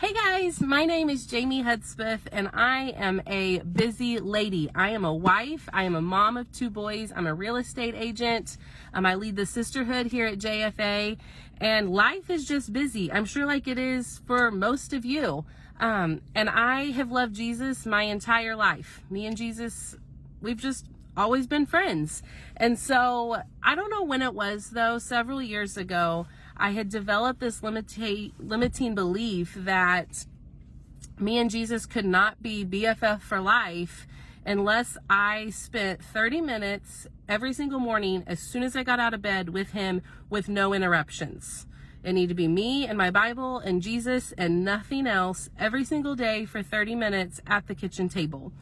Hey guys, my name is Jamie Hudspeth and I am a busy lady. I am a wife, I am a mom of 2 boys, I'm a real estate agent, I lead the sisterhood here at JFA, and life is just busy. I'm sure like it is for most of you. And I have loved Jesus my entire life. Me and Jesus, we've just always been friends. And so I don't know when it was though, several years ago, I had developed this limiting belief that me and Jesus could not be BFF for life unless I spent 30 minutes every single morning as soon as I got out of bed with him with no interruptions. It needed to be me and my Bible and Jesus and nothing else every single day for 30 minutes at the kitchen table.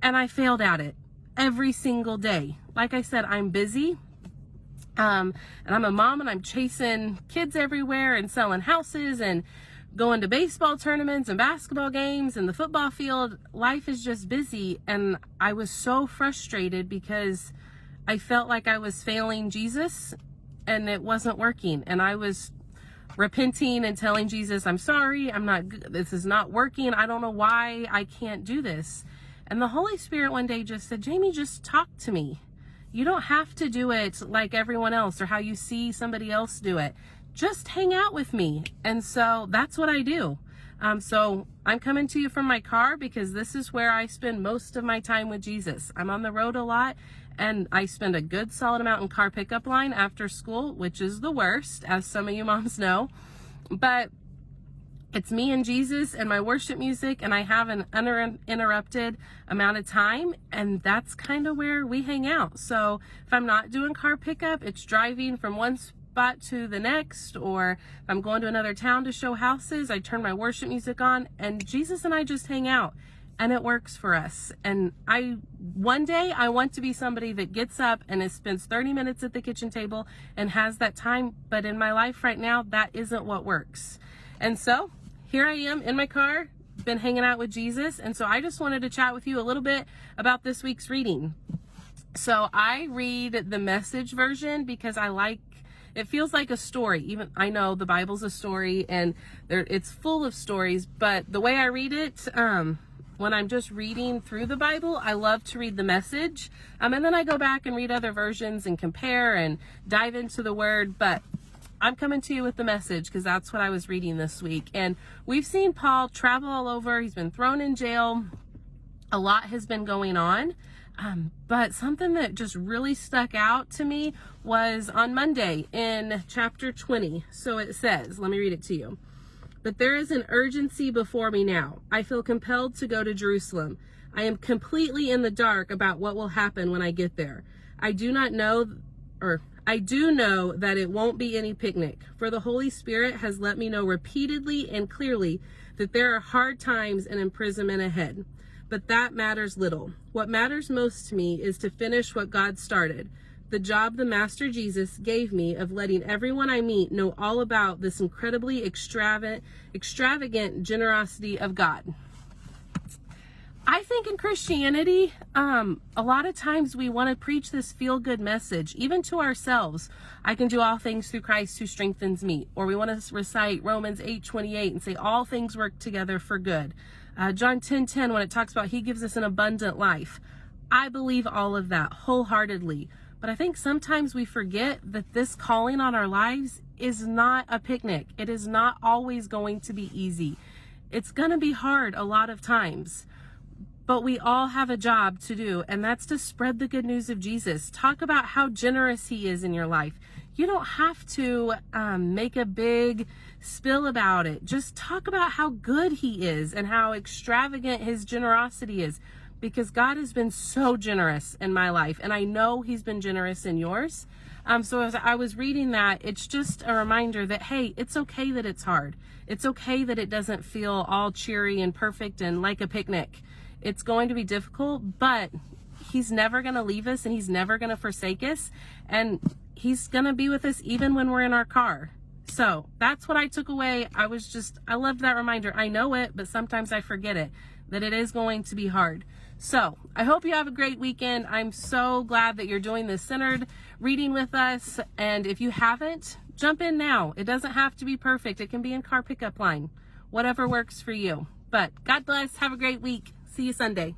And I failed at it every single day. Like I said, I'm busy. And I'm a mom and I'm chasing kids everywhere and selling houses and going to baseball tournaments and basketball games and the football field. Life is just busy. And I was so frustrated because I felt like I was failing Jesus and it wasn't working. And I was repenting and telling Jesus, I'm sorry, this is not working. I don't know why I can't do this. And the Holy Spirit one day just said, Jamie, just talk to me. You don't have to do it like everyone else or how you see somebody else do it. Just hang out with me. And so that's what I do. So I'm coming to you from my car because this is where I spend most of my time with Jesus. I'm on the road a lot and I spend a good solid amount in car pickup line after school, which is the worst, as some of you moms know. But it's me and Jesus and my worship music, and I have an uninterrupted amount of time, and that's kind of where we hang out. So if I'm not doing car pickup, it's driving from one spot to the next, or if I'm going to another town to show houses, I turn my worship music on, and Jesus and I just hang out, and it works for us. And one day I want to be somebody that gets up and spends 30 minutes at the kitchen table and has that time, but in my life right now, that isn't what works. And so here I am in my car, been hanging out with Jesus. And so I just wanted to chat with you a little bit about this week's reading. So I read the Message version because it feels like a story. Even I know the Bible's a story and it's full of stories, but the way I read it, when I'm just reading through the Bible, I love to read the Message. And then I go back and read other versions and compare and dive into the word. But I'm coming to you with the Message because that's what I was reading this week. And we've seen Paul travel all over. He's been thrown in jail. A lot has been going on. But something that just really stuck out to me was on Monday in chapter 20. So it says, let me read it to you. But there is an urgency before me now. I feel compelled to go to Jerusalem. I am completely in the dark about what will happen when I get there. I do know that it won't be any picnic, for the Holy Spirit has let me know repeatedly and clearly that there are hard times and imprisonment ahead. But that matters little. What matters most to me is to finish what God started, the job the Master Jesus gave me of letting everyone I meet know all about this incredibly extravagant generosity of God. I think in Christianity, a lot of times we want to preach this feel-good message, even to ourselves. I can do all things through Christ who strengthens me. Or we want to recite Romans 8:28 and say all things work together for good. John 10:10, when it talks about he gives us an abundant life. I believe all of that wholeheartedly. But I think sometimes we forget that this calling on our lives is not a picnic. It is not always going to be easy. It's going to be hard a lot of times. But we all have a job to do, and that's to spread the good news of Jesus. Talk about how generous he is in your life. You don't have to make a big spill about it. Just talk about how good he is and how extravagant his generosity is, because God has been so generous in my life, and I know he's been generous in yours. So as I was reading that, it's just a reminder that, hey, it's okay that it's hard. It's okay that it doesn't feel all cheery and perfect and like a picnic. It's going to be difficult, but he's never going to leave us and he's never going to forsake us. And he's going to be with us even when we're in our car. So that's what I took away. I loved that reminder. I know it, but sometimes I forget it, that it is going to be hard. So I hope you have a great weekend. I'm so glad that you're doing this centered reading with us. And if you haven't, jump in now. It doesn't have to be perfect. It can be in car pickup line. Whatever works for you. But God bless. Have a great week. See you Sunday.